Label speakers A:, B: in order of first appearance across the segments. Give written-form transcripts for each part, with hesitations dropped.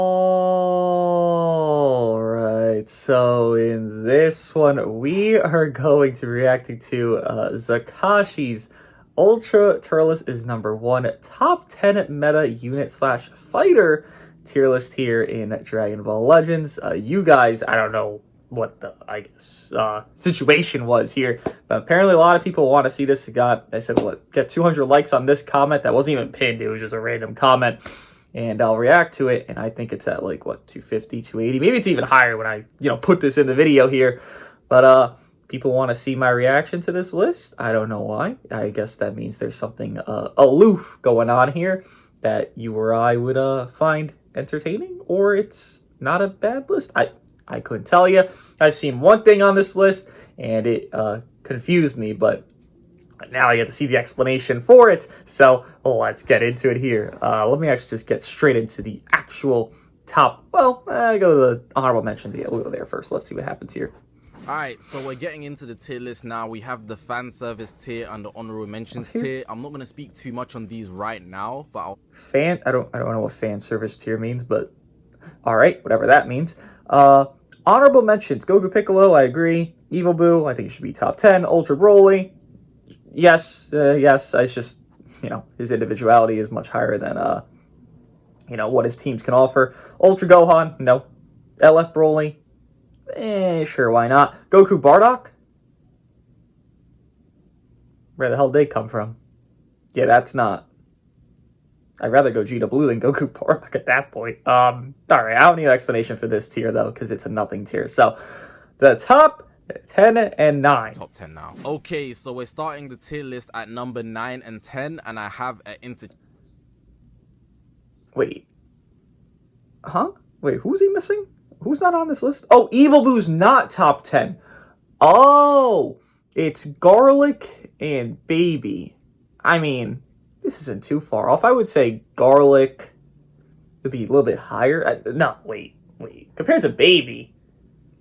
A: Alright, so in this one, we are going to be reacting to ZAKASHI's Ultra Turles is #1 top 10 meta unit slash fighter tier list here in Dragon Ball Legends. You guys, I don't know what the, situation was here, but apparently a lot of people want to see this. I said, what, get 200 likes on this comment that wasn't even pinned, it was just a random comment. And I'll react to it, and I think it's at like, what, 250, 280? Maybe it's even higher when I, put this in the video here. But people want to see my reaction to this list. I don't know why. I guess that means there's something aloof going on here that you or I would find entertaining, or it's not a bad list. I couldn't tell you. I've seen one thing on this list, and it confused me, but now I get to see the explanation for it, so let's get into it here. Let me actually just get straight into the actual top. Well, I go to the honorable mentions. Yeah, we'll go there first. Let's see what happens here.
B: Alright, so we're getting into the tier list now. We have the fan service tier and the honorable mentions tier. I'm not going to speak too much on these right now, but
A: I don't know what fan service tier means, but alright, whatever that means. Honorable mentions: Goku Piccolo, I agree. Evil Boo, I think it should be top 10. Ultra Broly, yes. It's just, his individuality is much higher than, what his teams can offer. Ultra Gohan, no. LF Broly, sure, why not? Goku Bardock? Where the hell did they come from? Yeah, that's not. I'd rather go Vegito Blue than Goku Bardock at that point. Alright, I don't need an explanation for this tier, though, because it's a nothing tier. So, the top 10 and 9.
B: Top 10 now. Okay, so we're starting the tier list at number 9 and 10, and I have an
A: Wait. Huh? Wait, who's he missing? Who's not on this list? Oh, Evil Boo's not top 10. Oh, it's Garlic and Baby. I mean, this isn't too far off. I would say Garlic would be a little bit higher. No, wait. Compared to Baby,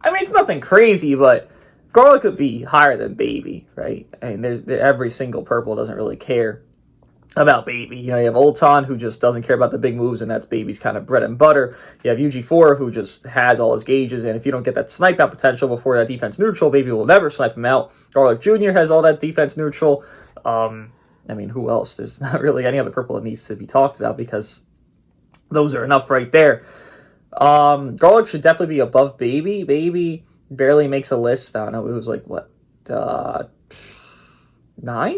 A: I mean, it's nothing crazy, but Garlic would be higher than Baby, right? And every single purple doesn't really care about Baby. You have Ulton, who just doesn't care about the big moves, and that's Baby's kind of bread and butter. You have UG4, who just has all his gauges, and if you don't get that snipe out potential before that defense neutral, Baby will never snipe him out. Garlic Jr. has all that defense neutral. I mean, who else? There's not really any other purple that needs to be talked about, because those are enough right there. Garlic should definitely be above Baby. Baby barely makes a list. I don't know, it was like, what, 9?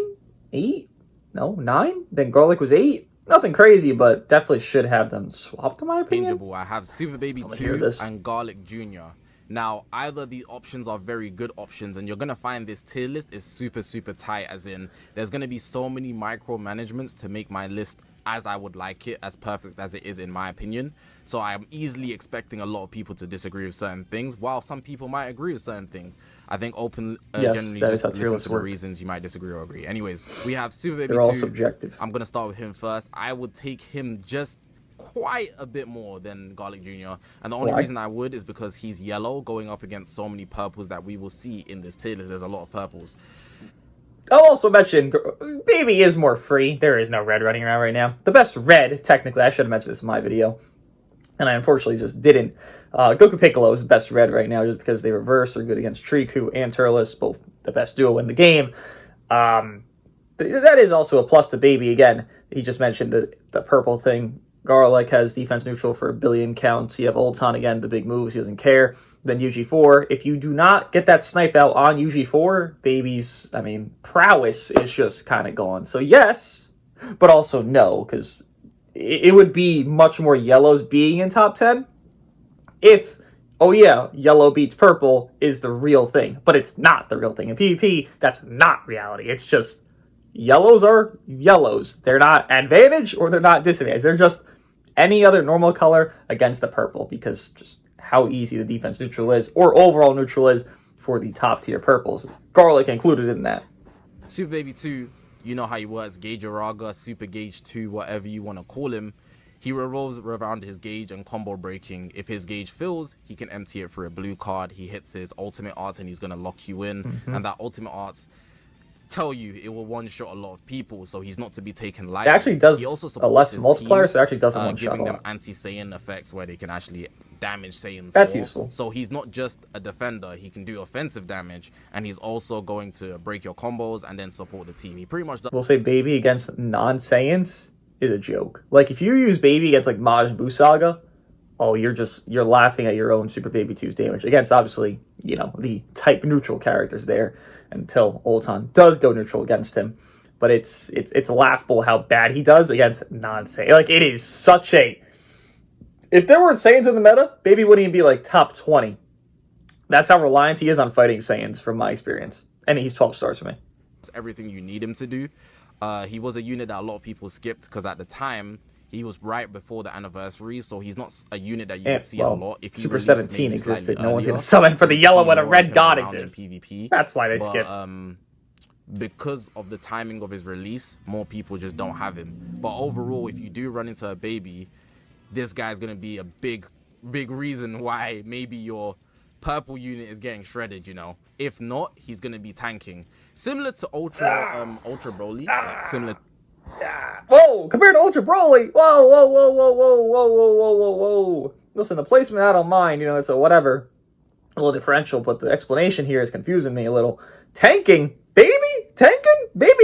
A: 8? No, 9? Then Garlic was 8? Nothing crazy, but definitely should have them swapped, in my opinion.
B: I have Super Baby 2 and Garlic Jr. Now, either the options are very good options, and you're going to find this tier list is super tight, as in there's going to be so many micromanagements to make my list as I would like it, as perfect as it is in my opinion. So I am easily expecting a lot of people to disagree with certain things, while some people might agree with certain things. I think generally just listen to the reasons you might disagree or agree. Anyways, we have Super Baby 2.
A: They're all subjective.
B: I'm going to start with him first. I would take him just quite a bit more than Garlic Jr. And the only reason I would is because he's yellow, going up against so many purples that we will see in this tier list. There's a lot of purples.
A: I'll also mention, Baby is more free. There is no red running around right now. The best red, technically, I should have mentioned this in my video, and I unfortunately just didn't. Goku Piccolo is the best red right now, just because they reverse are good against Triku and Turles, both the best duo in the game. That is also a plus to Baby. Again, he just mentioned the purple thing. Garlic has defense neutral for a billion counts. You have Ulton, again, the big moves, he doesn't care. Then UG4, if you do not get that snipe out on UG4, Baby's, prowess is just kind of gone. So yes, but also no, because it would be much more yellows being in top 10 if, oh yeah, yellow beats purple is the real thing. But it's not the real thing. In PvP, that's not reality. It's just yellows are yellows. They're not advantage or they're not disadvantage. They're just any other normal color against the purple, because just how easy the defense neutral is, or overall neutral is, for the top tier purples. Garlic included in that.
B: Super Baby 2, you know how he works. Gauge Araga, Super Gauge 2, whatever you want to call him. He revolves around his gauge and combo breaking. If his gauge fills, he can empty it for a blue card. He hits his ultimate art and he's going to lock you in. And that ultimate art tell you it will one-shot a lot of people, so he's not to be taken
A: It
B: lightly.
A: actually does
B: He also
A: a less
B: supports his
A: multiplier,
B: team,
A: so it actually doesn't one-shot
B: giving
A: a
B: them
A: lot.
B: anti-Saiyan effects where they can actually damage Saiyans
A: That's
B: more.
A: useful.
B: So he's not just a defender, he can do offensive damage, and he's also going to break your combos and then support the team. He pretty much does.
A: We'll say Baby against non-Saiyans is a joke. Like, if you use Baby against, like, Majin Buu Saga, oh, you're laughing at your own Super Baby 2's damage. Against, obviously, you know, the type neutral characters there, until Ulton does go neutral against him. But it's laughable how bad he does against non-Saiyan. Like, it is such a... If there weren't Saiyans in the meta, Baby wouldn't even be, like, top 20. That's how reliant he is on fighting Saiyans, from my experience. And he's 12 stars for me.
B: Everything you need him to do. He was a unit that a lot of people skipped, because at the time, he was right before the anniversary, so he's not a unit that you would see a lot. If
A: Super 17 existed. No one's going to summon for the yellow when a red god exists. PvP. That's why they skip.
B: Because of the timing of his release, more people just don't have him. But overall, if you do run into a Baby, this guy's going to be a big reason why maybe your purple unit is getting shredded, you know. If not, he's going to be tanking. Similar to Ultra Broly. Similar.
A: Whoa! Compared to Ultra Broly, whoa! Listen, the placement I don't mind. You know, it's a whatever, a little differential, but the explanation here is confusing me a little. Tanking, Baby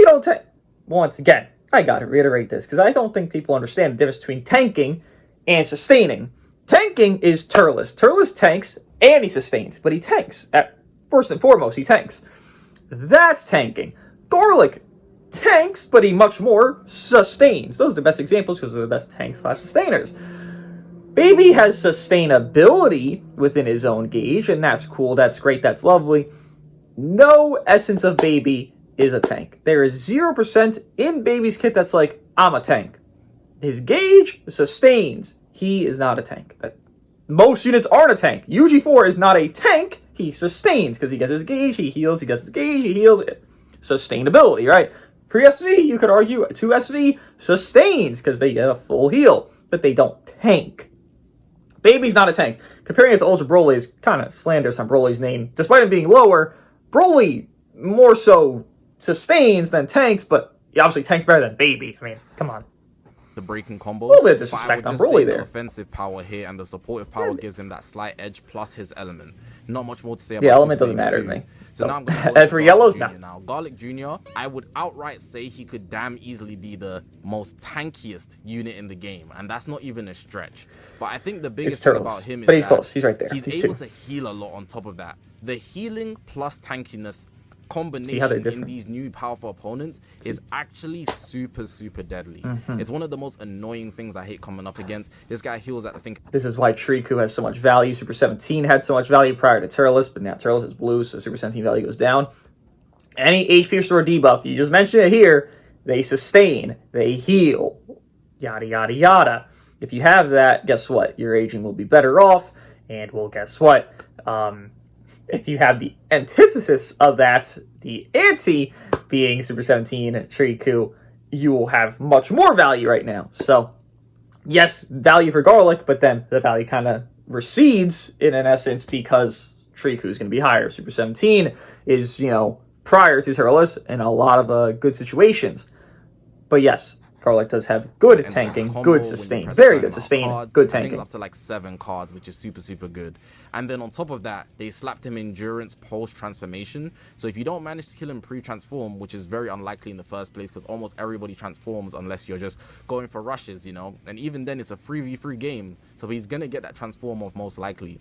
A: don't tank. Once again, I gotta reiterate this because I don't think people understand the difference between tanking and sustaining. Tanking is Turles. Turles tanks and he sustains, but he tanks. First and foremost, he tanks. That's tanking. Garlic tanks, but he much more sustains. Those are the best examples because they're the best tank/sustainers. Baby has sustainability within his own gauge, and that's cool, that's great, that's lovely. No essence of Baby is a tank. There is 0% in Baby's kit that's like, I'm a tank. His gauge sustains. He is not a tank. Most units aren't a tank. UG4 is not a tank. He sustains because he gets his gauge, he heals, he gets his gauge, he heals. Sustainability, right? Pre-SV, you could argue 2SV sustains because they get a full heal, but they don't tank. Baby's not a tank. Comparing it to Ultra Broly is kind of slanderous on Broly's name. Despite him being lower, Broly more so sustains than tanks, but he obviously tanks better than Baby. I mean, come on.
B: The breaking combos.
A: A little bit of disrespect on Broly there.
B: The offensive power here and the supportive power gives him that slight edge plus his element. Not much more to say about
A: the element doesn't matter to me.
B: So now I'm going to
A: as for yellows,
B: now Garlic Jr., I would outright say he could damn easily be the most tankiest unit in the game, and that's not even a stretch. But I think the biggest thing about him is
A: but he's close. He's right there.
B: He's able to heal a lot on top of that. The healing plus tankiness combination in these new powerful opponents is actually super deadly. It's one of the most annoying things I hate coming up against. This guy heals at, I think...
A: This is why Triku has so much value. Super 17 had so much value prior to Turles, but now Turles is blue, so Super 17 value goes down. Any HP restore debuff, you just mentioned it here, they sustain, they heal, yada yada yada. If you have that, guess what? Your aging will be better off, and well, guess what? If you have the antithesis of that, the anti being Super 17 Triku, you will have much more value right now. So, yes, value for Garlic, but then the value kind of recedes in an essence because Triku is going to be higher. Super 17 is, you know, prior to Turles in a lot of good situations. But yes, Garlic does have good tanking, good sustain, very good sustain, good tanking.
B: I think up to like 7 cards, which is super good. And then on top of that, they slapped him endurance post-transformation. So if you don't manage to kill him pre-transform, which is very unlikely in the first place because almost everybody transforms unless you're just going for rushes, you know. And even then, it's a 3v3 game. So he's going to get that transform off most likely.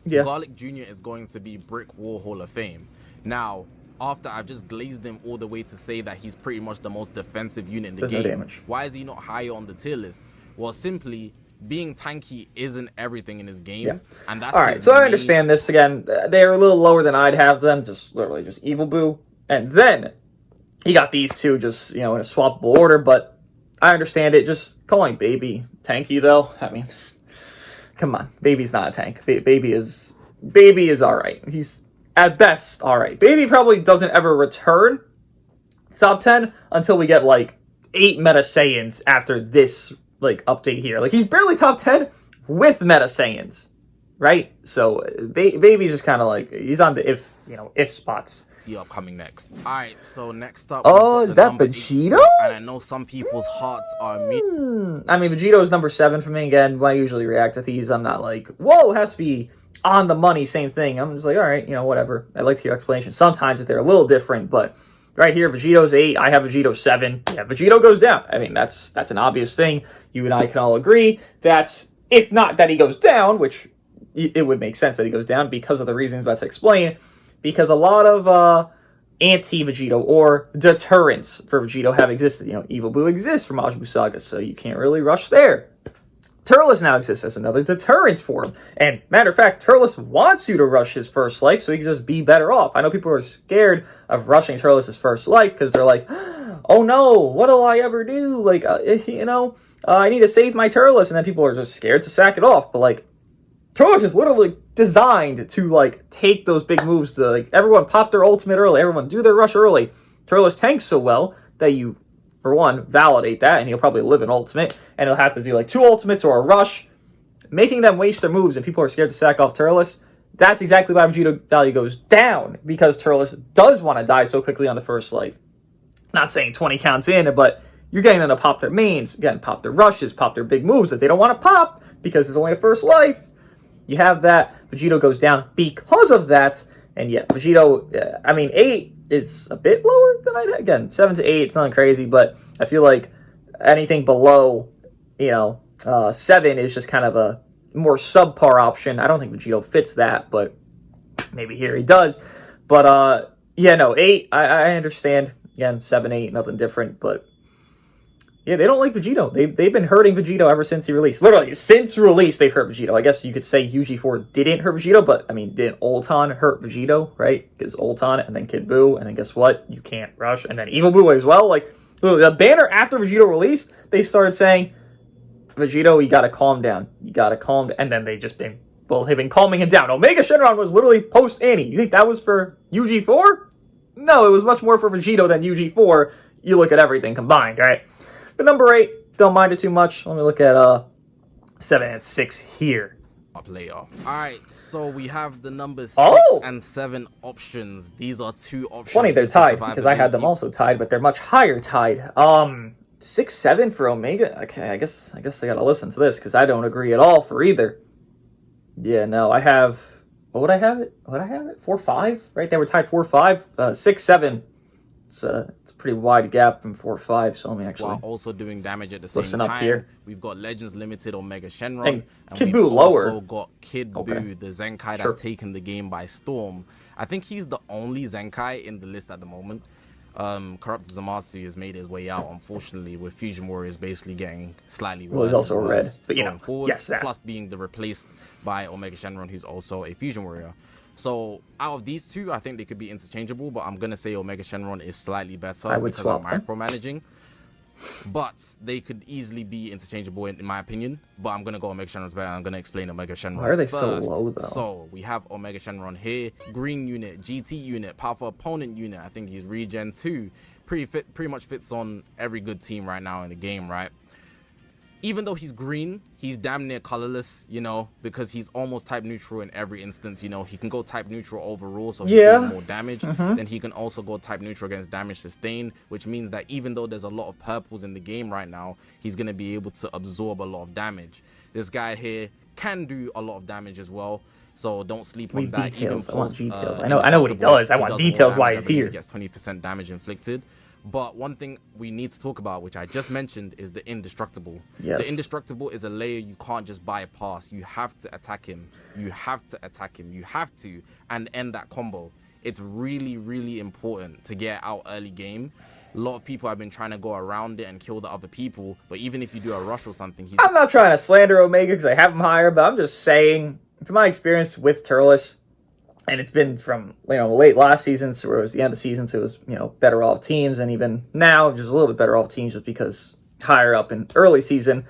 B: Yeah. Garlic Jr. is going to be Brick Wall Hall of Fame. Now, after I've just glazed him all the way to say that he's pretty much the most defensive unit in the game.
A: No damage.
B: Why is he not higher on the tier list? Well, simply being tanky isn't everything in his game.
A: Yeah.
B: And that's
A: all right. So I understand this again. They're a little lower than I'd have them. Just literally just Evil Boo, and then he got these two just, you know, in a swappable order. But I understand it. Just calling Baby tanky though. I mean, come on, Baby's not a tank. Baby is all right. He's at best all right. Baby probably doesn't ever return top 10 until we get like 8 Meta Saiyans after this like update here. Like he's barely top 10 with Meta Saiyans. right? So Baby's just kind of like, he's on the if spots.
B: See upcoming next. All right, so next up,
A: Oh, is that Vegito?
B: And I know some people's hearts are me.
A: I mean, Vegito is number 7 for me. Again, when I usually react to these, I'm not like, whoa, it has to be on the money, same thing. I'm just like, all right, whatever. I like to hear explanations. Sometimes if they're a little different, but right here, Vegito's 8. I have Vegito 7. Yeah, Vegito goes down. I mean, that's an obvious thing. You and I can all agree that's, if not that he goes down, which it would make sense that he goes down because of the reasons I'm about to explain, because a lot of anti-Vegito or deterrents for Vegito have existed. Evil Blue exists from Majin Buu Saga, so you can't really rush there. Turles now exists as another deterrent for him. And matter of fact, Turles wants you to rush his first life so he can just be better off. I know people are scared of rushing Turles' first life because they're like, oh no, what'll I ever do? Like, I need to save my Turles. And then people are just scared to sack it off. But like, Turles is literally designed to like take those big moves to like everyone pop their ultimate early, everyone do their rush early. Turles tanks so well that you, for one, validate that, and he'll probably live an ultimate, and he'll have to do like 2 ultimates or a rush, making them waste their moves, and people are scared to sack off Turles. That's exactly why Vegito value goes down, because Turles does want to die so quickly on the first life. Not saying 20 counts in, but you're getting them to pop their mains, again, pop their rushes, pop their big moves that they don't want to pop because it's only a first life. You have that. Vegito goes down because of that. And yeah, Vegito, 8 is a bit lower than again, 7 to 8, it's not crazy, but I feel like anything below, 7 is just kind of a more subpar option. I don't think Vegito fits that, but maybe here he does. But 8, I understand. Again, 7, 8, nothing different, but yeah, they don't like Vegito. They've been hurting Vegito ever since he released. Literally, since release, they've hurt Vegito. I guess you could say UG4 didn't hurt Vegito, but, didn't Ulton hurt Vegito, right? Because Ulton, and then Kid Buu, and then guess what? You can't rush. And then Evil Buu as well. Like, the banner after Vegito released, they started saying, Vegito, you gotta calm down. You gotta calm down. And then they've been calming him down. Omega Shenron was literally post-Annie. You think that was for UG4? No, it was much more for Vegito than UG4. You look at everything combined, right? But number 8, don't mind it too much. Let me look at 7 and 6 here.
B: Player. All right, so we have the numbers 6 and 7 options. These are 2 options.
A: Funny they're tied because I had them also tied, but they're much higher tied. 6, 7 for Omega. Okay, I guess I gotta listen to this because I don't agree at all for either. Yeah, no, I have. What would I have it? 4, 5, right? They were tied 4, 5, 6, 7. It's a pretty wide gap from 4, 5, so let me actually...
B: While also doing damage at the same time.
A: Up here.
B: We've got Legends Limited Omega Shenron. And
A: Kid Buu lower.
B: Also got Kid Buu, the Zenkai that's taken the game by storm. I think he's the only Zenkai in the list at the moment. Corrupt Zamasu has made his way out, unfortunately, with Fusion Warriors basically getting slightly worse.
A: Well, he's also red, but
B: going forward, plus being replaced by Omega Shenron, who's also a Fusion Warrior. So out of these 2, I think they could be interchangeable, but I'm gonna say Omega Shenron is slightly better because of micromanaging. But they could easily be interchangeable in my opinion. But I'm gonna go Omega Shenron's better. I'm gonna explain Omega Shenron.
A: Why are they
B: first.
A: so low though?
B: So we have Omega Shenron here, green unit, GT unit, powerful opponent unit. I think he's regen 2. Pretty much fits on every good team right now in the game, right? Even though he's green, he's damn near colorless, because he's almost type neutral in every instance. He can go type neutral overall, so he's doing more damage. Then he can also go type neutral against damage sustained, which means that even though there's a lot of purples in the game right now, he's going to be able to absorb a lot of damage. This guy here can do a lot of damage as well, so don't sleep on that.
A: Details. I want details. I know what he does. I want details why he's here.
B: He gets 20% damage inflicted. But one thing we need to talk about, which I just mentioned, is the Indestructible.
A: Yes.
B: The Indestructible is a layer you can't just bypass. You have to attack him. You have to attack him. You have to, and end that combo. It's really, really important to get out early game. A lot of people have been trying to go around it and kill the other people. But even if you do a rush or something...
A: I'm not trying to slander Omega because I have him higher, but I'm just saying, from my experience with Turles, and it's been from, late last season, so it was the end of the season, so it was, better off teams, and even now, just a little bit better off teams just because higher up in early season,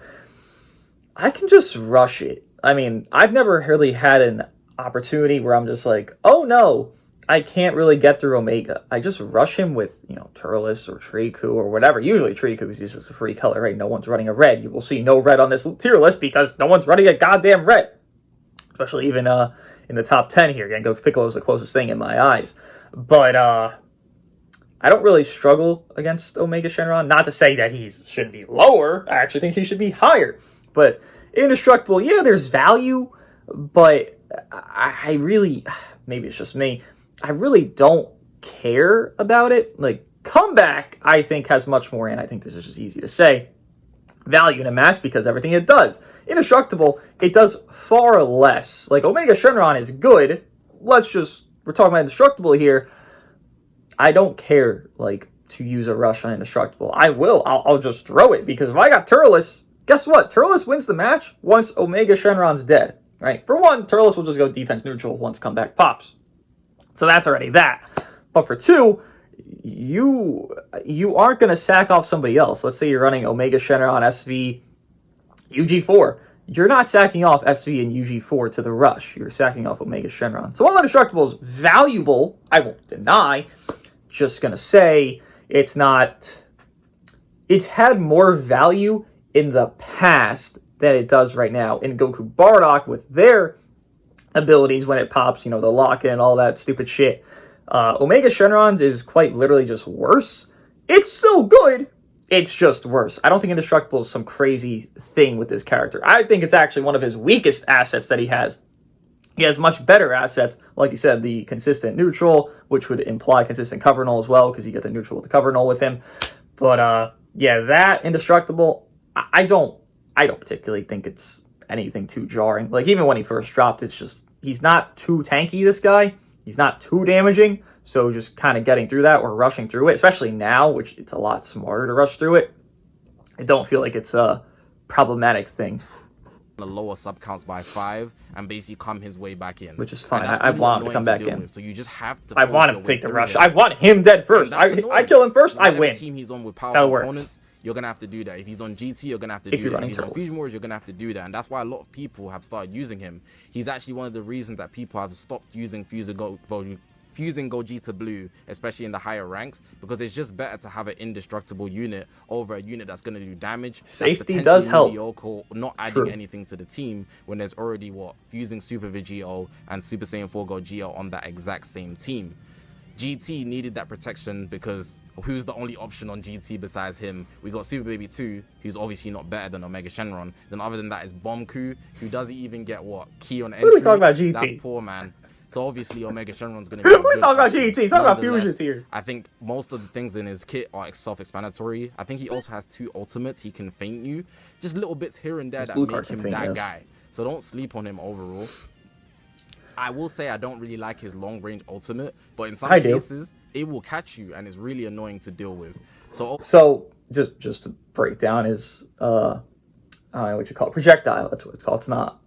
A: I can just rush it. I've never really had an opportunity where I'm just like, oh no, I can't really get through Omega. I just rush him with, Turles or Triku or whatever. Usually Triku is just a free color, right? No one's running a red. You will see no red on this tier list because no one's running a goddamn red. especially even in the top 10 here. Again, Goku Piccolo is the closest thing in my eyes. But I don't really struggle against Omega Shenron. Not to say that he should be lower. I actually think he should be higher. But indestructible, yeah, there's value, but I really, maybe it's just me, I really don't care about it. Like, comeback, I think, has much more, and I think this is just easy to say, value in a match because everything it does. Indestructible, it does far less. Like, Omega Shenron is good. We're talking about indestructible here. I don't care, like, to use a rush on indestructible. I'll just throw it, because if I got Turles, guess what? Turles wins the match once Omega Shenron's dead, right? For one, Turles will just go defense neutral once comeback pops. So that's already that. But for two, you aren't going to sack off somebody else. Let's say you're running Omega Shenron, SV, UG4. You're not sacking off SV and UG4 to the rush. You're sacking off Omega Shenron. So while Indestructible is valuable, I won't deny, just going to say it's had more value in the past than it does right now. In Goku Bardock, with their abilities when it pops, the lock-in and all that stupid shit, Omega Shenron's is quite literally just worse. It's still good, it's just worse. I don't think Indestructible is some crazy thing with this character. I think it's actually one of his weakest assets that he has. He has much better assets, like you said, the consistent neutral, which would imply consistent cover null as well, because you get the neutral with the cover null with him. But yeah, that Indestructible, I don't particularly think it's anything too jarring. Like, even when he first dropped, it's just, he's not too tanky, this guy. He's not too damaging. So just kind of getting through that or rushing through it, especially now, which it's a lot smarter to rush through it, I don't feel like it's a problematic thing.
B: The lower sub counts by 5 and basically come his way back in,
A: which is fine. I want him to come back in.
B: So you just have to.
A: I want him to take the rush. I want him dead first. I kill him first. I win.
B: Team he's on with powerful opponents, you're gonna have to do that. If he's on GT, you're gonna have to do that. If he's on Fusion Wars, you're gonna have to do that. And that's why a lot of people have started using him. He's actually one of the reasons that people have stopped using Fusing Gogeta Blue, especially in the higher ranks, because it's just better to have an indestructible unit over a unit that's going to do damage.
A: Safety does help.
B: Mediocre, not adding anything to the team when there's already Fusing Super Vegito and Super Saiyan 4 Gogeta on that exact same team. GT needed that protection because who's the only option on GT besides him? We got Super Baby 2, who's obviously not better than Omega Shenron. Then other than that is Bomku, who doesn't even get key on entry.
A: What are we talking about GT?
B: That's poor, man. So obviously Omega Shenron's going to be
A: we're talking about GT, talking about fusions here.
B: I think most of the things in his kit are self-explanatory. I think he also has 2 ultimates. He can feint you. Just little bits here and there that make him that guy. So don't sleep on him overall. I will say I don't really like his long-range ultimate, but in some cases, it will catch you, and it's really annoying to deal with.
A: So just to break down his, I don't know what you call it, projectile. That's what it's called. It's not,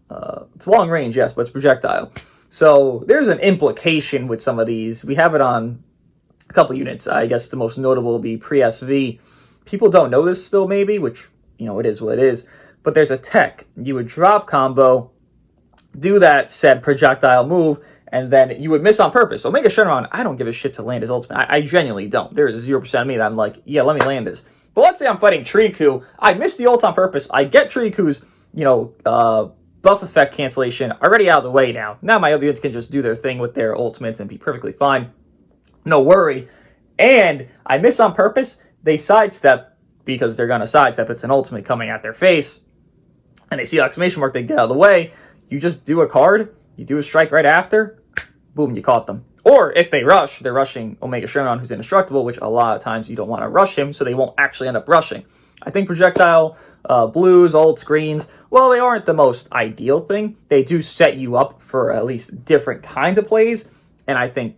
A: it's long range, yes, but it's projectile. So there's an implication with some of these. We have it on a couple units. I guess the most notable will be pre-SV. People don't know this still, maybe, which, it is what it is. But there's a tech. You would drop combo, do that said projectile move, and then you would miss on purpose. Omega Shenron, I don't give a shit to land his ultimate. I genuinely don't. There is 0% of me that I'm like, yeah, let me land this. But let's say I'm fighting Triku. I missed the ult on purpose. I get Triku's, buff effect cancellation already out of the way now. Now my other units can just do their thing with their ultimates and be perfectly fine. No worry. And I miss on purpose. They sidestep because they're going to sidestep. It's an ultimate coming at their face. And they see exclamation mark. They get out of the way. You just do a card. You do a strike right after. Boom, you caught them. Or if they rush, they're rushing Omega Shenron, who's indestructible, which a lot of times you don't want to rush him, so they won't actually end up rushing. I think projectile, blues, ults, greens, well, they aren't the most ideal thing. They do set you up for at least different kinds of plays. And I think,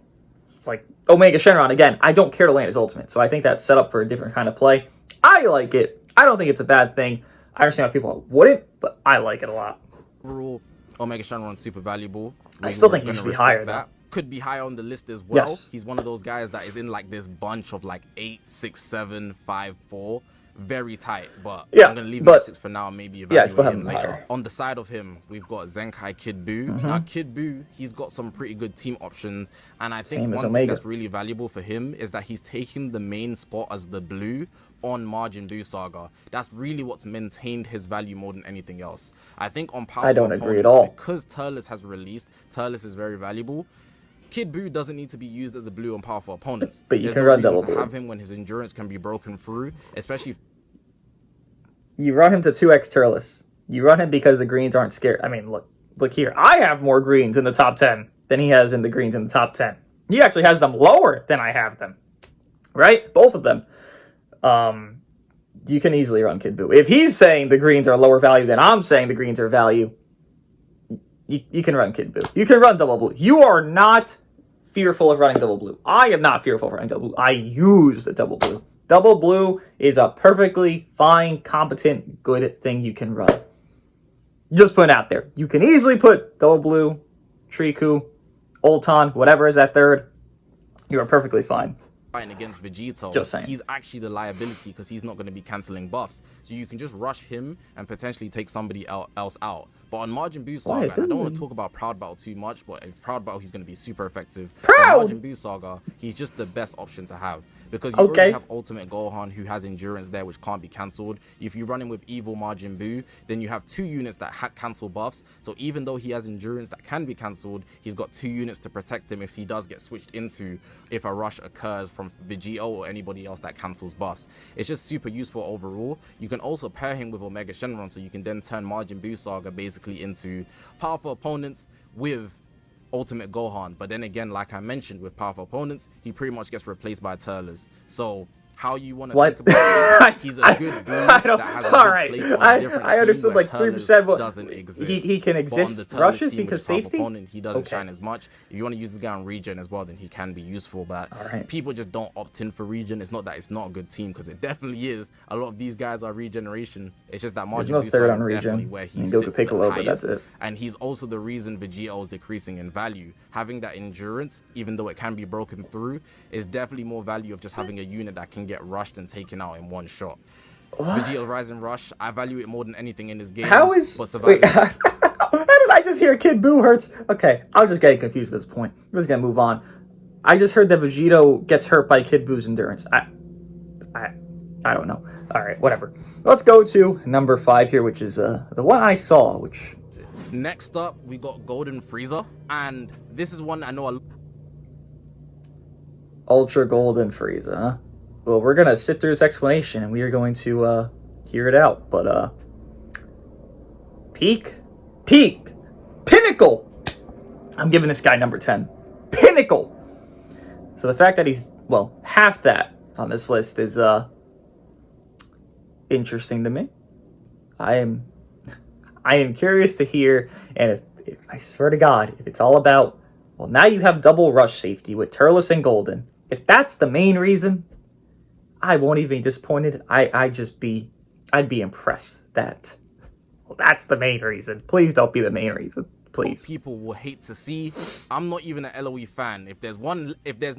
A: like, Omega Shenron, again, I don't care to land his ultimate. So I think that's set up for a different kind of play. I like it. I don't think it's a bad thing. I understand why people wouldn't, but I like it a lot.
B: Overall, Omega Shenron's super valuable.
A: I still think he should be higher, though.
B: Could be higher on the list as well.
A: Yes.
B: He's one of those guys that is in, like, this bunch of, 8, 6, 7, 5, 4. Very tight, but I'm going to leave him at 6 for now, maybe evaluate him later. Higher. On the side of him, we've got Zenkai Kid Buu. Now, Kid Buu, he's got some pretty good team options, and I think one thing that's really valuable for him is that he's taking the main spot as the blue, on Majin Buu Saga. That's really what's maintained his value more than anything else. I think on powerful
A: I don't agree at all.
B: because Turles has released, Turles is very valuable. Kid Buu doesn't need to be used as a blue on powerful opponents.
A: But you can run double blue.
B: Have him when his endurance can be broken through, especially.
A: You run him to 2x Turles. You run him because the greens aren't scared. I mean, look here. I have more greens in the top 10 than he has in the greens in the top 10. He actually has them lower than I have them. Right? Both of them. You can easily run Kid Buu. If he's saying the greens are lower value than I'm saying the greens are value, you can run Kid Buu. You can run double blue. You are not fearful of running double blue. I am not fearful of running double blue. I use the double blue. Double blue is a perfectly fine, competent, good thing you can run. Just put it out there. You can easily put double blue, Triku, Ulton, whatever is that third. You are perfectly fine.
B: Fighting against Vegito,
A: just saying.
B: He's actually the liability because he's not going to be cancelling buffs. So you can just rush him and potentially take somebody else out. But on Majin Buu Saga, and I don't want to talk about Proud Battle too much, but if Proud Battle, he's going to be super effective.
A: Proud!
B: On Majin Buu Saga, he's just the best option to have. Because you already have Ultimate Gohan, who has endurance there, which can't be cancelled. If you run him with Evil Majin Buu, then you have 2 units that cancel buffs. So even though he has endurance that can be cancelled, he's got 2 units to protect him if he does get switched into, if a rush occurs from Vegito or anybody else that cancels buffs. It's just super useful overall. You can also pair him with Omega Shenron, so you can then turn Majin Buu Saga basically into powerful opponents with Ultimate Gohan. But then again, like I mentioned, with powerful opponents, he pretty much gets replaced by Turles. So how you want to think about it, he's a good blue that has a good place on a different
A: I understood like 3%, but
B: doesn't exist.
A: He can exist rushes because safety?
B: Opponent, he doesn't shine as much. If you want to use this guy on regen as well, then he can be useful. But people just don't opt in for regen. It's not that it's not a good team, because it definitely is. A lot of these guys are regeneration. It's just that Majin Buu
A: third on
B: is
A: regen.
B: definitely where he sits the highest. That's it. And he's also the reason Vegito is decreasing in value. Having that endurance, even though it can be broken through, is definitely more value of just having a unit that can get rushed and taken out in one shot. Vegito's Rising Rush, I value it more than anything in this game.
A: How is... Wait, how did I just hear Kid Buu hurts? Okay, I'm just getting confused at this point. I'm just gonna move on. I just heard that Vegito gets hurt by Kid Buu's endurance. I don't know. Alright, whatever. Let's go to number 5 here, which is the one I saw, which...
B: Next up, we got Golden Frieza, and this is one I know
A: Ultra Golden Frieza, huh? Well, we're gonna sit through this explanation, and we are going to hear it out. But peak, pinnacle. I'm giving this guy number 10, pinnacle. So the fact that he's half that on this list is interesting to me. I am curious to hear, and if I swear to God, if it's all about, now you have double rush safety with Turles and Golden. If that's the main reason, I won't even be disappointed. I'd be impressed that, that's the main reason. Please don't be the main reason. Please.
B: People will hate to see. I'm not even an LOE fan. If there's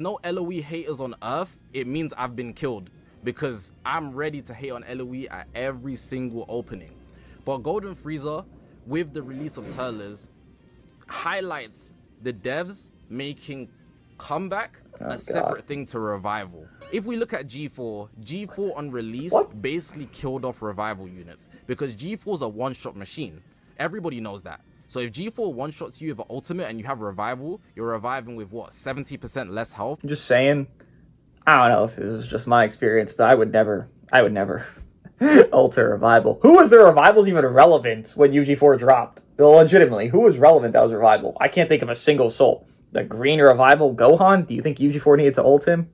B: no LOE haters on Earth, it means I've been killed, because I'm ready to hate on LOE at every single opening. But Golden Frieza, with the release of Turles, highlights the devs making comeback a separate thing to Revival. If we look at G4 on release basically killed off Revival units, because G4's a one-shot machine. Everybody knows that. So if G4 one-shots you with an ultimate and you have Revival, you're reviving with what, 70% less health?
A: I'm just saying, I don't know if it was just my experience, but I would never alter Revival. Who was the Revivals even relevant when UG4 dropped? Legitimately, who was relevant that was Revival? I can't think of a single soul. The green Revival Gohan? Do you think UG4 needed to ult him?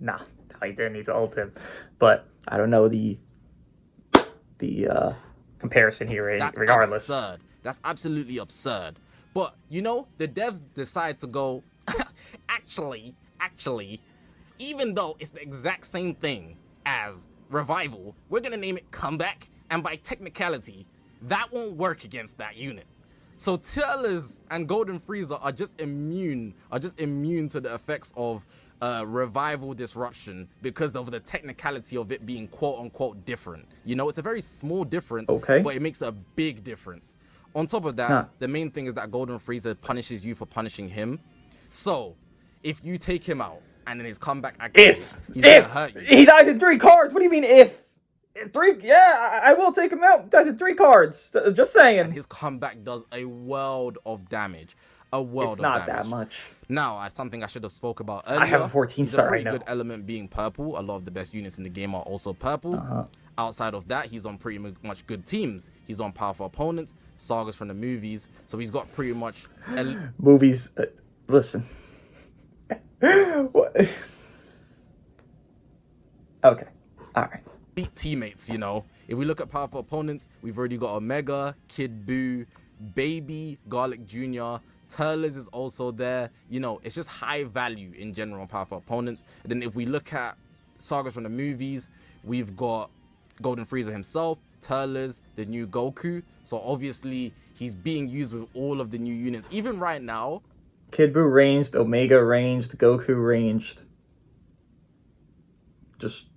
A: No, he didn't need to ult him. But I don't know the comparison here. Regardless,
B: absurd. That's absolutely absurd. But you know, the devs decide to go. actually, even though it's the exact same thing as Revival, we're gonna name it Comeback, and by technicality, that won't work against that unit. So Turles and Golden Frieza are just immune to the effects of Revival disruption because of the technicality of it being quote-unquote different. You know, it's a very small difference, but it makes a big difference. On top of that, the main thing is that Golden Frieza punishes you for punishing him. So if you take him out, and then his comeback
A: If he dies in 3 cards, what do you mean if? 3, yeah, I will take him out. Dies in 3 cards. Just saying.
B: And his comeback does a world of damage. It's
A: not that much.
B: Now, something I should have spoke about earlier.
A: I have a 14-star right now.
B: Good element being purple. A lot of the best units in the game are also purple. Outside of that, he's on pretty much good teams. He's on powerful opponents, sagas from the movies. So he's got pretty much
A: movies. Listen. What? Okay. All right.
B: Beat teammates. You know, if we look at powerful opponents, we've already got Omega, Kid Buu, Baby, Garlic Jr., Turles is also there. You know, it's just high value in general on powerful opponents. And then if we look at sagas from the movies, we've got Golden Frieza himself, Turles, the new Goku. So obviously he's being used with all of the new units. Even right now,
A: Kid Buu ranged, Omega ranged, Goku ranged. Just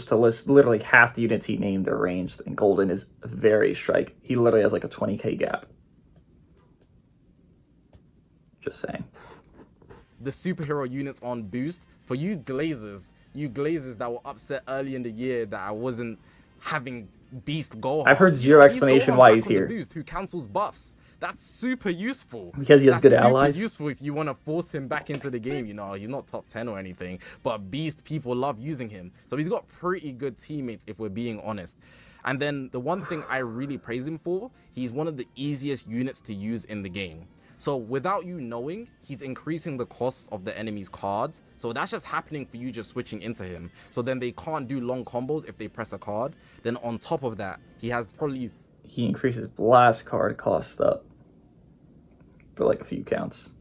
A: to list, literally half the units he named are ranged, and Golden is very strike. He literally has like a 20k gap. Just saying.
B: The superhero units on boost for you glazers that were upset early in the year that I wasn't having Beast Gohan.
A: I've heard zero explanation why he's here.
B: Boost, who cancels buffs. That's super useful.
A: Because he has good allies.
B: Super useful if you want to force him back into the game. You know, he's not top 10 or anything, but Beast people love using him. So he's got pretty good teammates if we're being honest. And then the one thing I really praise him for, he's one of the easiest units to use in the game. So without you knowing, he's increasing the cost of the enemy's cards. So that's just happening for you just switching into him. So then they can't do long combos if they press a card. Then on top of that, he has probably...
A: He increases blast card cost up for like a few counts.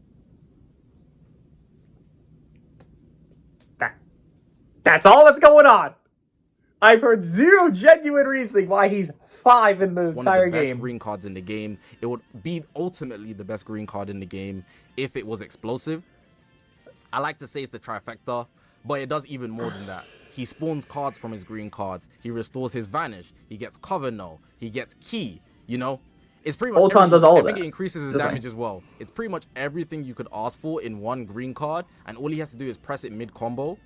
A: That's all that's going on. I've heard zero genuine reasoning why he's 5 in the entire game. One of the best
B: green cards in the game. It would be ultimately the best green card in the game if it was explosive. I like to say it's the trifecta, but it does even more than that. He spawns cards from his green cards. He restores his vanish. He gets cover no. He gets key. You know, it's pretty much
A: Ultron does all of that.
B: I think it increases his damage as well. It's pretty much everything you could ask for in one green card, and all he has to do is press it mid combo.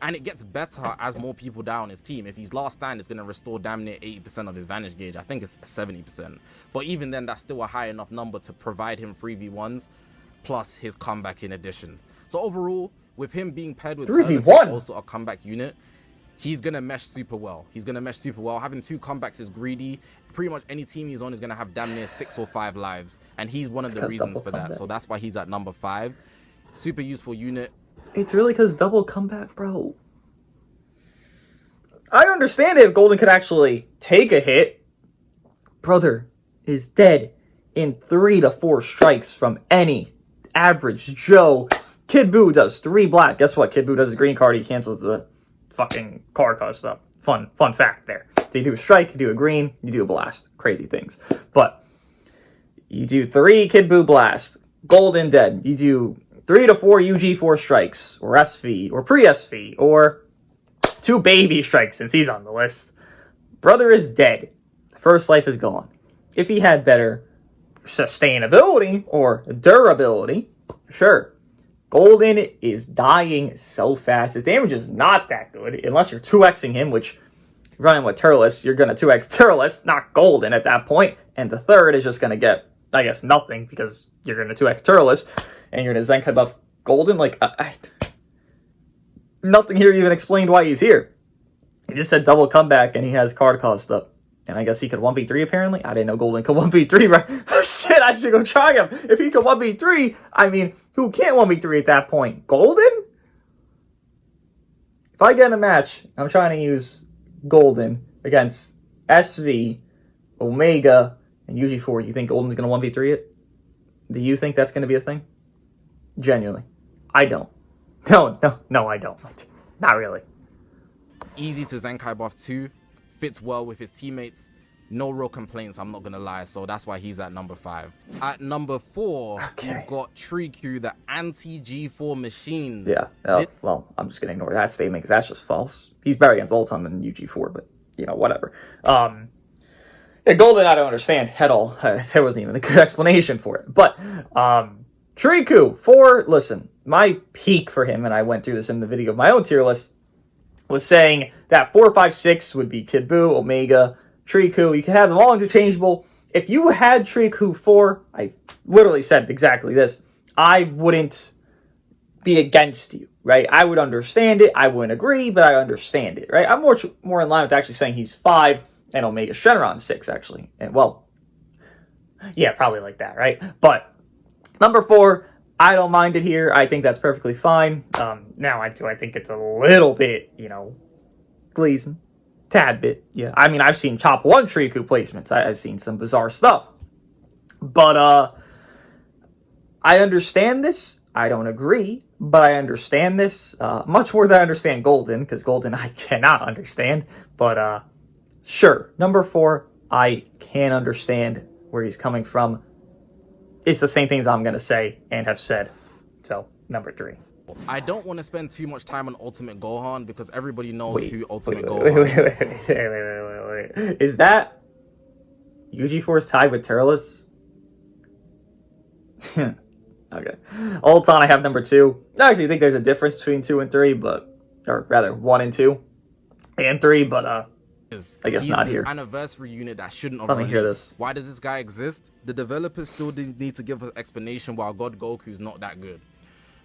B: And it gets better as more people die on his team. If he's last stand, it's going to restore damn near 80% of his Vanish gauge. I think it's 70%. But even then, that's still a high enough number to provide him 3v1s, plus his comeback in addition. So overall, with him being paired with
A: 3v1,
B: also a comeback unit, he's going to mesh super well. He's going to mesh super well. Having 2 comebacks is greedy. Pretty much any team he's on is going to have damn near 6 or 5 lives. And he's one of the reasons for that. So that's why he's at number 5. Super useful unit.
A: It's really because double comeback, bro. I understand if Golden could actually take a hit. Brother is dead in 3 to 4 strikes from any average Joe. Kid Buu does 3 black. Guess what? Kid Buu does a green card. He cancels the fucking card cost up. Fun fact there. So you do a strike, you do a green, you do a blast. Crazy things. But you do 3 Kid Buu blast. Golden dead. You do 3 to 4 UG4 strikes, or SV, or pre-SV, or 2 baby strikes since he's on the list. Brother is dead. First life is gone. If he had better sustainability or durability, sure. Golden is dying so fast. His damage is not that good, unless you're 2xing him, which, running with Turles, you're going to 2x Turles, not Golden at that point. And the third is just going to get, I guess, nothing, because you're going to 2x Turles. And you're going to Zenkai buff Golden? Like, nothing here even explained why he's here. He just said double comeback, and he has card cost up. And I guess he could 1v3, apparently? I didn't know Golden could 1v3, right? Shit, I should go try him. If he could 1v3, I mean, who can't 1v3 at that point? Golden? If I get in a match, I'm trying to use Golden against SV, Omega, and UG4, you think Golden's going to 1v3 it? Do you think that's going to be a thing? Genuinely. I don't. No, I don't. Not really.
B: Easy to Zenkai buff too. Fits well with his teammates. No real complaints, I'm not going to lie. So that's why he's at number 5. At number 4, you've got Triku, the anti-G4 machine.
A: Yeah. Well, I'm just going to ignore that statement because that's just false. He's better against Ultron than UG4, but, you know, whatever. Yeah, Golden, I don't understand at all. There wasn't even a good explanation for it. But, Triku, 4, listen, my peak for him, and I went through this in the video of my own tier list, was saying that 4, 5, 6 would be Kid Buu, Omega, Triku. You can have them all interchangeable. If you had Triku 4, I literally said exactly this, I wouldn't be against you, right? I would understand it. I wouldn't agree, but I understand it, right? I'm more in line with actually saying he's 5 and Omega Shenron 6, actually. And, well, yeah, probably like that, right? But number 4, I don't mind it here. I think that's perfectly fine. Now, I think it's a little bit, Gleason. Tad bit, yeah. I mean, I've seen top 1 Triku placements. I've seen some bizarre stuff. But, I understand this. I don't agree, but I understand this. Much more than I understand Golden, because Golden I cannot understand. But, sure. Number 4, I can understand where he's coming from. It's the same things I'm going to say and have said. So, number 3.
B: I don't want to spend too much time on Ultimate Gohan because everybody knows who Ultimate Gohan is.
A: Wait. Is that Yuji Force tied with Turles? Okay. Ulton, I have number 2. I actually think there's a difference between 2 and 3, or rather 1 and 2 and 3, but I guess not here.
B: Anniversary unit that shouldn't have
A: Let me hear this.
B: Why does this guy exist? The developers still need to give us explanation while God Goku's not that good.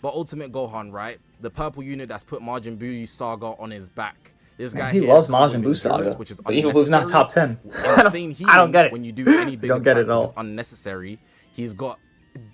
B: But Ultimate Gohan, right? The purple unit that's put Majin Buu Saga on his back. This guy
A: he loves Majin Buu Saga,
B: which is
A: but Evil Blue's not top 10.
B: Insane
A: I don't get it.
B: When you do any big
A: don't get
B: attack,
A: it at all.
B: which is unnecessary. He's got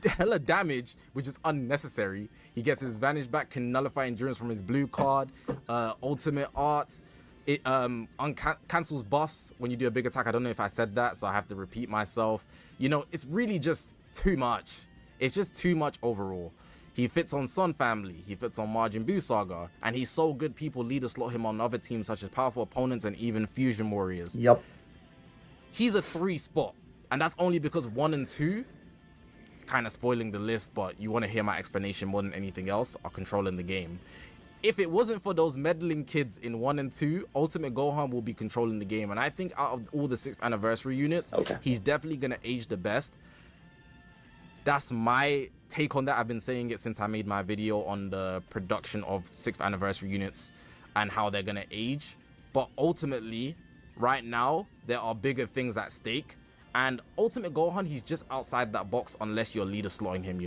B: hella damage, which is unnecessary. He gets his vanish back, can nullify endurance from his blue card. Ultimate arts. It cancels buffs when you do a big attack. I don't know if I said that, so I have to repeat myself. It's really just too much. It's just too much overall. He fits on Sun Family, he fits on Majin Buu Saga, and he's so good people leader slot him on other teams such as Powerful Opponents and even Fusion Warriors.
A: Yep.
B: He's a 3 spot, and that's only because 1 and 2, kind of spoiling the list, but you want to hear my explanation more than anything else, are controlling the game. If it wasn't for those meddling kids in 1 and 2, Ultimate Gohan will be controlling the game, and I think out of all the 6th anniversary units, he's definitely going to age the best. That's my take on that. I've been saying it since I made my video on the production of 6th anniversary units and how they're going to age. But ultimately, right now, there are bigger things at stake. And Ultimate Gohan, he's just outside that box unless you're leader slotting him,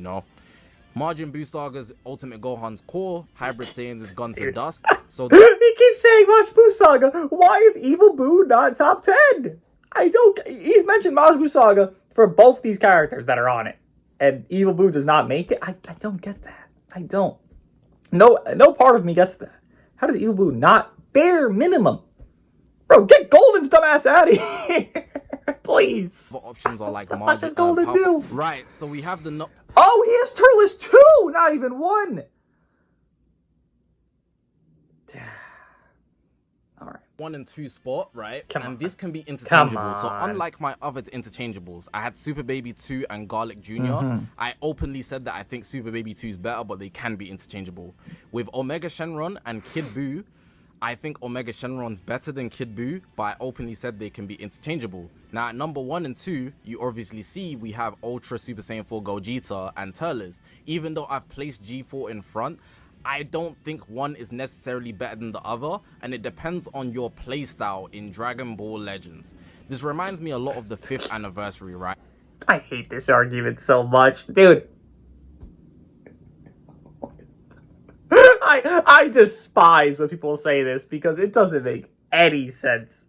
B: Majin Buu Saga's Ultimate Gohan's core, Hybrid Saiyans is gone to dust. So
A: he keeps saying Majin Buu Saga. Why is Evil Buu not top 10? He's mentioned Majin Buu Saga for both these characters that are on it. And Evil Buu does not make it. I don't get that. I don't. No part of me gets that. How does Evil Buu not bare minimum? Bro, get Golden's dumbass out of here. Please.
B: What options are like
A: what does Golden do?
B: Right, so we have the
A: Oh, he has Turles 2, not even 1. All right.
B: 1 and 2 spot, right?
A: And
B: this can be interchangeable. So unlike my other interchangeables, I had Super Baby 2 and Garlic Jr. I openly said that I think Super Baby 2 is better, but they can be interchangeable. With Omega Shenron and Kid Buu, I think Omega Shenron's better than Kid Buu, but I openly said they can be interchangeable. Now at number 1 and 2, you obviously see we have Ultra Super Saiyan 4 Gogeta and Turles. Even though I've placed G4 in front, I don't think one is necessarily better than the other, and it depends on your playstyle in Dragon Ball Legends. This reminds me a lot of the 5th anniversary, right?
A: I hate this argument so much. Dude. I despise when people say this because it doesn't make any sense.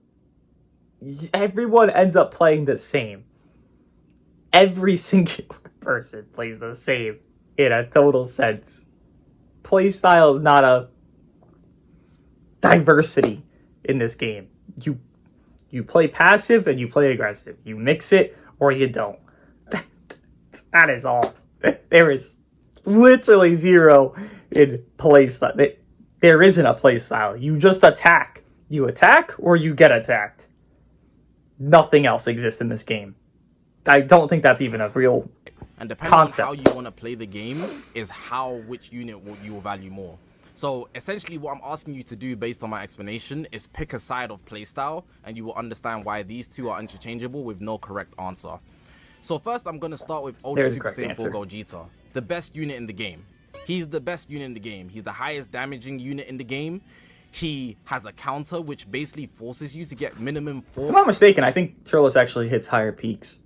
A: Everyone ends up playing the same. Every single person plays the same in a total sense. Playstyle is not a diversity in this game. You play passive and you play aggressive. You mix it or you don't. That is all. There is literally zero in playstyle. There isn't a playstyle. You just attack. You attack or you get attacked. Nothing else exists in this game. I don't think that's even a real
B: and depending
A: concept.
B: On how you want to play the game is which unit you will value more. So essentially what I'm asking you to do based on my explanation is pick a side of playstyle and you will understand why these two are interchangeable with no correct answer. So first, I'm going to start with Ultra
A: There's the
B: Super
A: correct
B: Saiyan 4
A: answer.
B: Gogeta, the best unit in the game. He's the best unit in the game. He's the highest damaging unit in the game. He has a counter, which basically forces you to get minimum 4.
A: If I'm not mistaken, I think Turles actually hits higher peaks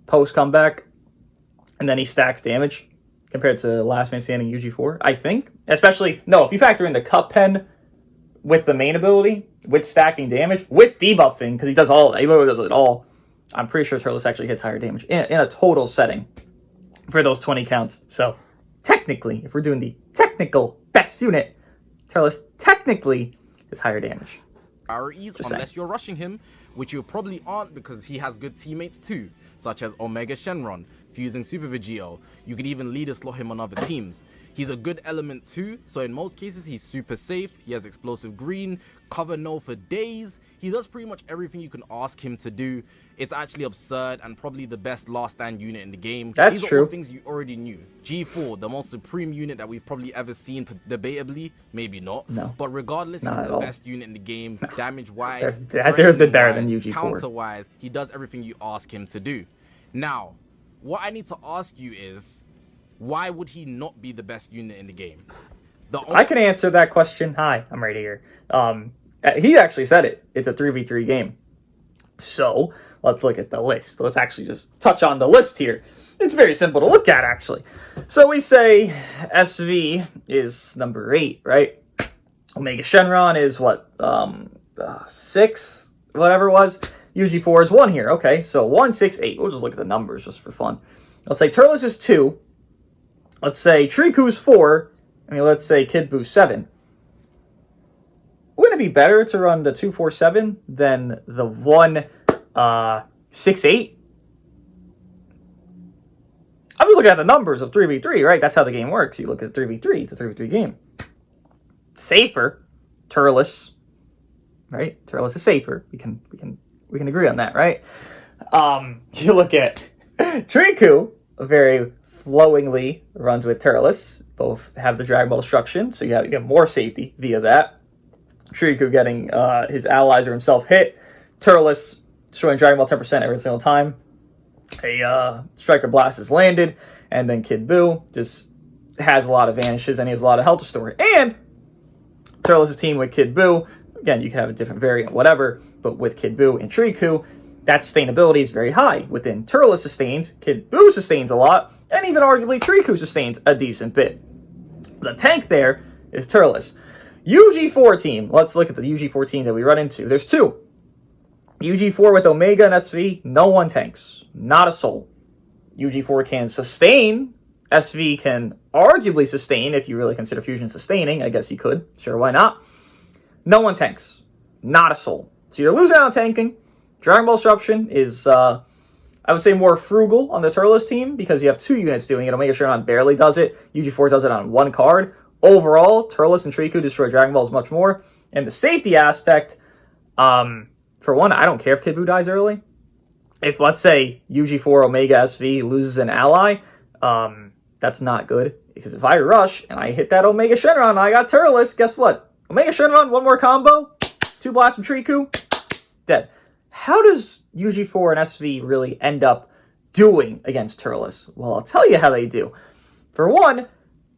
A: post-comeback, and then he stacks damage compared to Last Man Standing UG4, I think. Especially, no, if you factor in the Cup Pen with the main ability, with stacking damage, with debuffing, because he literally does it all, I'm pretty sure Turles actually hits higher damage in a total setting for those 20 counts. So, technically, if we're doing the technical best unit, Turles technically is higher damage.
B: Priorities unless you're rushing him, which you probably aren't because he has good teammates too, such as Omega Shenron, fusing Super Vegito. You could even leader slot him on other teams. He's a good element too, so in most cases he's super safe. He has explosive green, cover no for days. He does pretty much everything you can ask him to do. It's actually absurd and probably the best last stand unit in the game.
A: These
B: are all things you already knew. G4, the most supreme unit that we've probably ever seen, debatably, maybe not.
A: No.
B: But regardless, he's the best unit in the game, damage-wise,
A: there's been better than UG4.
B: Counter-wise, he does everything you ask him to do. Now, what I need to ask you is, why would he not be the best unit in the game?
A: I can answer that question. Hi, I'm right here. He actually said it. It's a 3v3 game. So, let's look at the list. Let's actually just touch on the list here. It's very simple to look at, actually. So we say SV is number 8, right? Omega Shenron is what? 6? Whatever it was. UG4 is 1 here. Okay, so 1, 6, 8. We'll just look at the numbers just for fun. Let's say Turles is 2. Let's say Triku's 4. I mean, let's say Kid Boo's 7. Wouldn't it be better to run the 2-4-7 than the 1-6-8? I'm just looking at the numbers of 3v3, right? That's how the game works. You look at 3v3, it's a 3v3 game. Safer, Turles, right? Turles is safer. We can agree on that, right? You look at Triku, very flowingly runs with Turles. Both have the Dragon Ball destruction, so you get more safety via that. Triku getting his allies or himself hit. Turles destroying Dragon Ball 10% every single time a Striker Blast is landed. And then Kid Buu just has a lot of vanishes and he has a lot of health restore. And Turles' team with Kid Buu, again, you can have a different variant, whatever, but with Kid Buu and Triku, that sustainability is very high. Within Turles sustains, Kid Buu sustains a lot, and even arguably Triku sustains a decent bit. The tank there is Turles. UG4 team. Let's look at the UG4 team that we run into. There's 2. UG4 with Omega and SV, no one tanks. Not a soul. UG4 can sustain. SV can arguably sustain if you really consider Fusion sustaining. I guess you could. Sure, why not? No one tanks. Not a soul. So you're losing out on tanking. Dragon Ball Disruption is, I would say, more frugal on the Turles team because you have 2 units doing it. Omega Shenron barely does it. UG4 does it on 1 card. Overall, Turles and Triku destroy Dragon Balls much more. And the safety aspect, for one, I don't care if Kid Buu dies early. If, let's say, UG4 Omega SV loses an ally, that's not good. Because if I rush and I hit that Omega Shenron and I got Turles, guess what? Omega Shenron, 1 more combo, 2 blasts from Triku, dead. How does UG4 and SV really end up doing against Turles? Well, I'll tell you how they do. For one,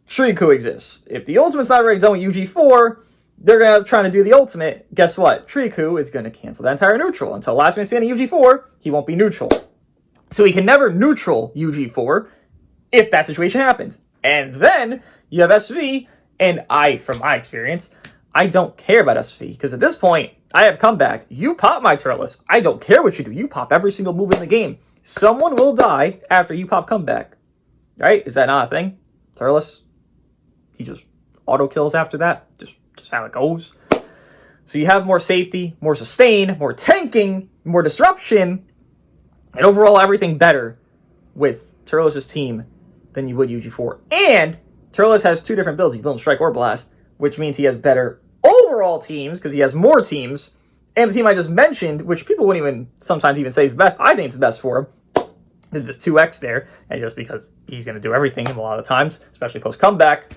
A: Triku exists. If the ultimate's not already done with UG4, they're going to try to do the ultimate. Guess what? Triku is going to cancel that entire neutral. Until Last Man Standing UG4, he won't be neutral. So he can never neutral UG4 if that situation happens. And then you have SV, and from my experience, I don't care about SV. Because at this point, I have comeback. You pop my Turles. I don't care what you do. You pop every single move in the game. Someone will die after you pop comeback. Right? Is that not a thing? Turles? He just auto kills after that. Just how it goes. So you have more safety, more sustain, more tanking, more disruption, and overall everything better with Turles' team than you would UG4. And Turles has 2 different builds. You build Strike or Blast, which means he has better overall teams because he has more teams. And the team I just mentioned, which people wouldn't even sometimes even say is the best, I think it's the best for him. There's this 2x there, and just because he's going to do everything a lot of times, especially post-comeback,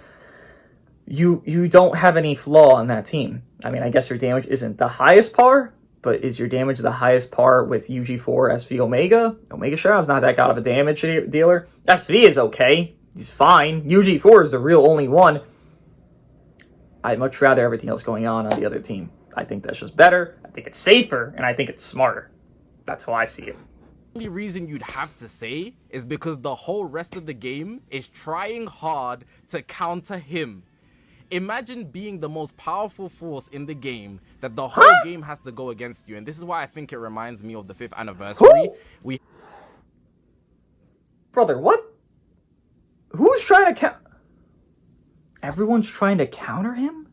A: you don't have any flaw on that team. I mean, I guess your damage isn't the highest par, But is your damage the highest par with UG4 SV Omega? Omega Shroud's not that god of a damage dealer. SV is okay. He's fine. UG4 is the real only one. I'd much rather everything else going on the other team. I think that's just better. I think it's safer, and I think it's smarter. That's how I see it.
B: The only reason you'd have to say is because the whole rest of the game is trying hard to counter him. Imagine being the most powerful force in the game that the whole game has to go against you. And this is why I think it reminds me of the 5th anniversary.
A: Brother, what? Who's trying to count? Everyone's trying to counter him?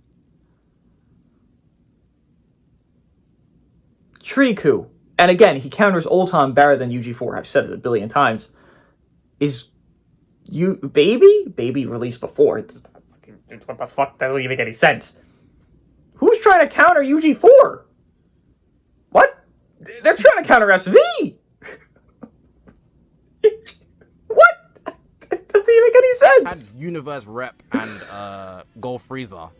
A: Triku. And again, he counters Ulton better than UG4. I've said this a billion times. Is you Baby released before. What the fuck? That doesn't even make any sense. Who's trying to counter UG4? What? They're trying to counter SV. What? That doesn't even make any sense.
B: Had Universe Rep and Go Frieza.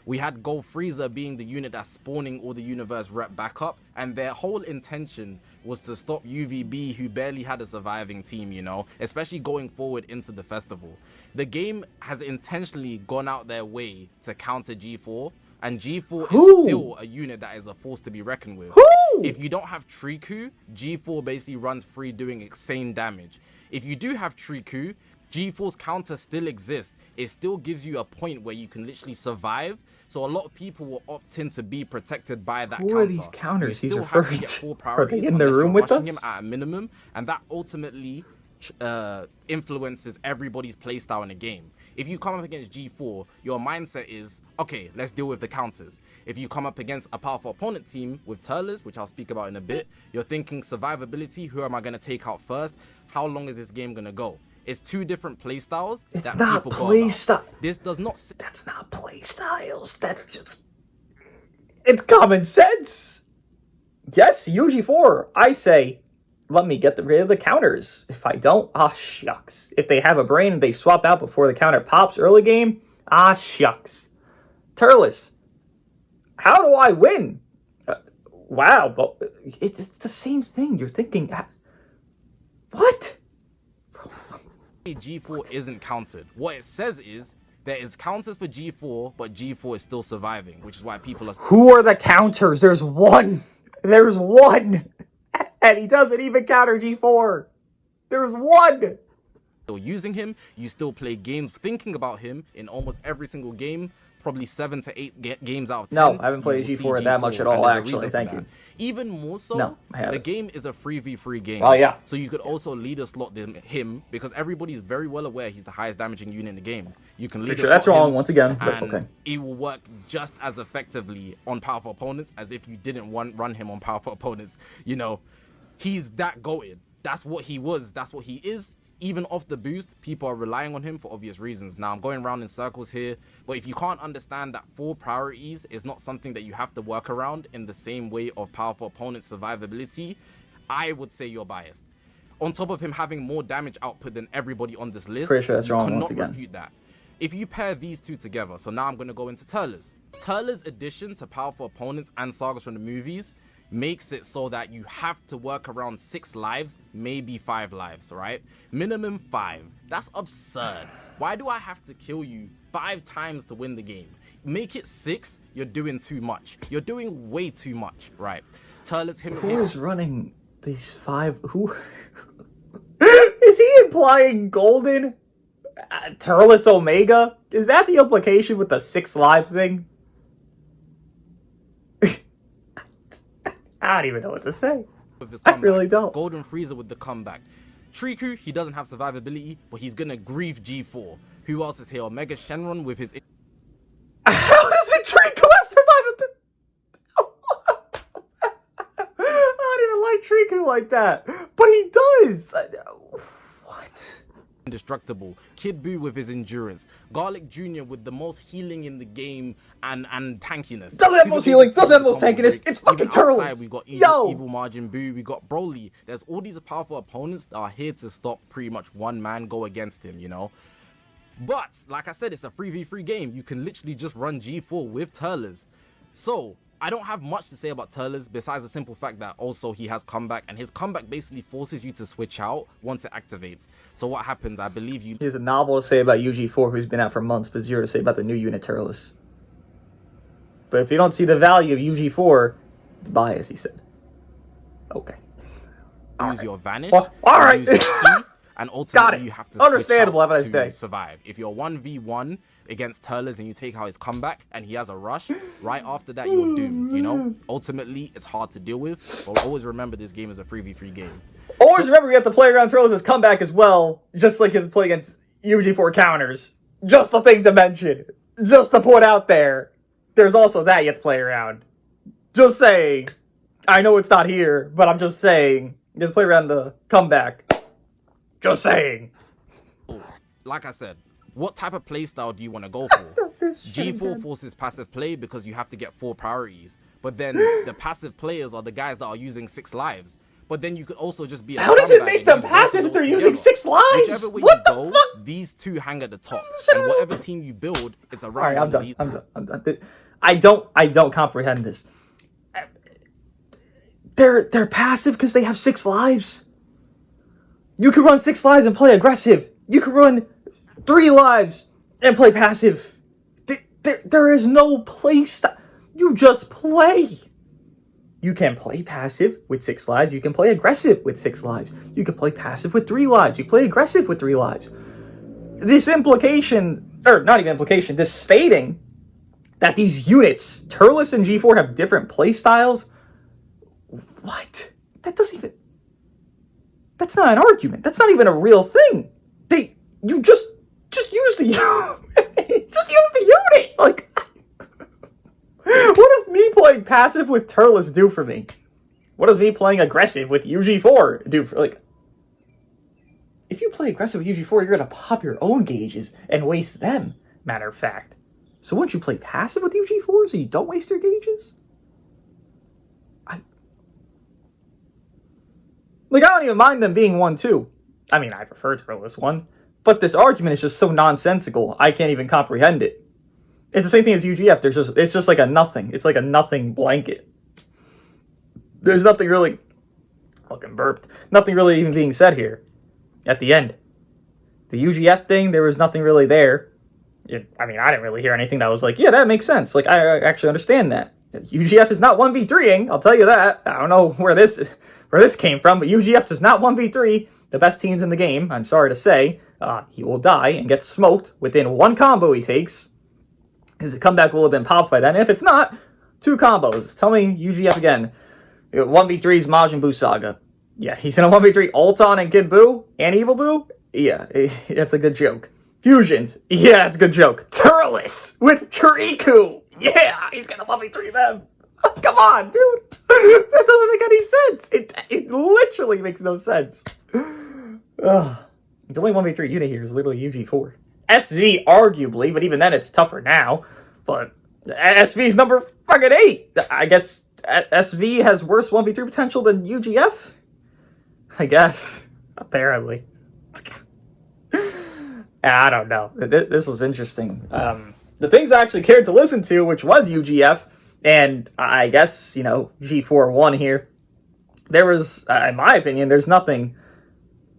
B: We had Go Frieza being the unit that's spawning all the Universe Rep back up, and their whole intention was to stop UVB, who barely had a surviving team, you know, especially going forward into the festival. The game has intentionally gone out their way to counter G4, and G4 is still a unit that is a force to be reckoned with. If you don't have Triku, G4 basically runs free doing insane damage. If you do have Triku, G4's counter still exists. It still gives you a point where you can literally survive. So a lot of people will opt in to be protected by that counter.
A: Who are these counters he's referring to? Are they in the
B: room
A: with us?
B: Him at a minimum, and that ultimately influences everybody's playstyle in the game. If you come up against G4, your mindset is, okay, let's deal with the counters. If you come up against a powerful opponent team with Turles, which I'll speak about in a bit, you're thinking survivability, who am I going to take out first? How long is this game going to go? It's two different playstyles.
A: It's not playstyle.
B: This does not.
A: That's not playstyles. That's just. It's common sense. Yes, UG4. I say, let me get rid of the counters. If I don't, shucks. If they have a brain and they swap out before the counter pops early game, shucks. Turles, how do I win? Wow, but it's the same thing. You're thinking, what?
B: G4 isn't countered. What it says is there is counters for G4, but G4 is still surviving, which is why people are.
A: Who are the counters? There's one. There's one. And he doesn't even counter G4. There's one.
B: Still using him, you still play games thinking about him in almost every single game. Probably 7 to 8 games out of 10.
A: No, I haven't played G4 that much at all, actually. Thank you.
B: Even more so,
A: no,
B: the game is a 3v3 game.
A: Oh, yeah.
B: So you could also leader slot him because everybody's very well aware he's the highest damaging unit in the game. You can leader slot
A: that's wrong
B: him,
A: once again, but
B: and
A: okay.
B: It will work just as effectively on powerful opponents as if you didn't run him on powerful opponents. You know, he's that goated. That's what he was. That's what he is. Even off the boost, people are relying on him for obvious reasons. Now, I'm going around in circles here, but if you can't understand that 4 priorities is not something that you have to work around in the same way of powerful opponent survivability, I would say you're biased. On top of him having more damage output than everybody on this list,
A: pretty sure that's wrong once again.
B: Refute that. If you pair these two together, so now I'm going to go into Turles. Turles' addition to powerful opponents and sagas from the movies makes it so that you have to work around 6 lives, maybe 5 lives, right? Minimum 5. That's absurd. Why do I have to kill you 5 times to win the game? Make it 6, you're doing too much. You're doing way too much, right? Turles,
A: Who is running these 5? Who? Is he implying Golden? Turles Omega? Is that the implication with the 6 lives thing? I don't even know what to say. I really don't.
B: Golden Frieza with the comeback. Triku, he doesn't have survivability, but he's gonna grief G4. Who else is here? Omega Shenron with his...
A: How does the Triku have survivability? I don't even like Triku like that. But he does. What?
B: Indestructible. Kid Buu with his endurance. Garlic Jr. with the most healing in the game and tankiness.
A: Doesn't have most healing, doesn't have most tankiness. It's fucking Turles.
B: We got Evil Margin Buu, we got Broly. There's all these powerful opponents that are here to stop pretty much one man go against him, you know. But like I said, it's a 3v3 game. You can literally just run G4 with Turles. So I don't have much to say about Turles besides the simple fact that also he has comeback, and his comeback basically forces you to switch out once it activates. So what happens, I believe you...
A: He has a novel to say about UG4, who's been out for months, but zero to say about the new unit Turles. But if you don't see the value of UG4, it's bias, he said. Okay.
B: Use your vanish,
A: alright.
B: use your key, and ultimately you have to
A: Understandable,
B: switch out
A: have a nice day.
B: to survive. If you're 1v1 against Turles and you take out his comeback and he has a rush, right after that you're doomed, you know? Ultimately, it's hard to deal with, but always remember this game is a 3v3 game.
A: Always remember you have to play around Turles' comeback as well, just like you have to play against UG4 counters. Just a thing to mention. Just to put out there. There's also that you have to play around. Just saying. I know it's not here, but I'm just saying. You have to play around the comeback. Just saying.
B: Like I said, what type of playstyle do you want to go for? G4 forces passive play because you have to get 4 priorities. But then the passive players are the guys that are using 6 lives. But then you could also just be a
A: How does it make them passive if they're using 6 lives?
B: Whichever way you go, these 2 hang at the top. And whatever team you build, it's around.
A: Alright, I'm done. I don't comprehend this. They're passive because they have 6 lives. You can run 6 lives and play aggressive. You can run 3 lives and play passive. There is no play style. You just play. You can play passive with 6 lives. You can play aggressive with 6 lives. You can play passive with 3 lives. You play aggressive with 3 lives. This implication, or not even implication, this stating that these units, Turles and G4, have different play styles. What? That doesn't even... That's not an argument. That's not even a real thing. You just use the unit. Just use the unit. Like, what does me playing passive with Turles do for me? What does me playing aggressive with UG4 do for, like... If you play aggressive with UG4, you're gonna pop your own gauges and waste them, matter of fact. So wouldn't you play passive with UG4 so you don't waste your gauges? I don't even mind them being 1-2. I mean, I prefer Turles 1. But this argument is just so nonsensical, I can't even comprehend it. It's the same thing as UGF. It's just like a nothing. It's like a nothing blanket. There's nothing really... Fucking burped. Nothing really even being said here. At the end. The UGF thing, there was nothing really there. I mean, I didn't really hear anything that was like, yeah, that makes sense. Like, I actually understand that. UGF is not 1v3ing, I'll tell you that. I don't know where this came from, but UGF does not 1v3 the best teams in the game. I'm sorry to say. He will die and get smoked within 1 combo he takes. His comeback will have been popped by then. If it's not, 2 combos. Tell me UGF again. 1v3's Majin Buu Saga. Yeah, he's in a 1v3 Ulton and Kid Buu and Evil Buu. Yeah, that's a good joke. Fusions. Yeah, it's a good joke. Turles with Kuriku. Yeah, he's gonna 1v3 them. Come on, dude. That doesn't make any sense. It literally makes no sense. Ugh. The only 1v3 unit here is literally UG4. SV, arguably, but even then it's tougher now. But SV's number fucking 8. I guess SV has worse 1v3 potential than UGF? I guess. Apparently. I don't know. This was interesting. The things I actually cared to listen to, which was UGF, and I guess, G4 won here. There was, in my opinion, there's nothing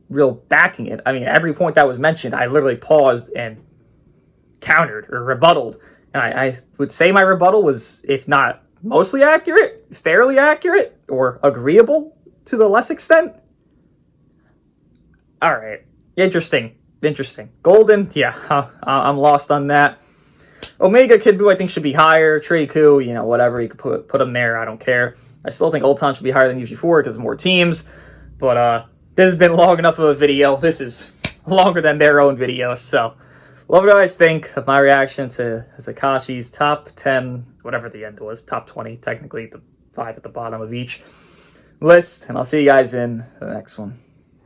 A: real backing it. I mean, every point that was mentioned, I literally paused and countered or rebutted. And I would say my rebuttal was, if not mostly accurate, fairly accurate, or agreeable to the less extent. All right. Interesting. Golden, yeah, I'm lost on that. Omega Kid Buu, I think, should be higher. Triku, whatever, you could put him there. I don't care. I still think Ulton should be higher than UG4 because of more teams. But this has been long enough of a video. This is longer than their own video. So, what do you guys think of my reaction to ZAKASHI's top 10, whatever the end was, top 20, technically, the 5 at the bottom of each list. And I'll see you guys in the next one.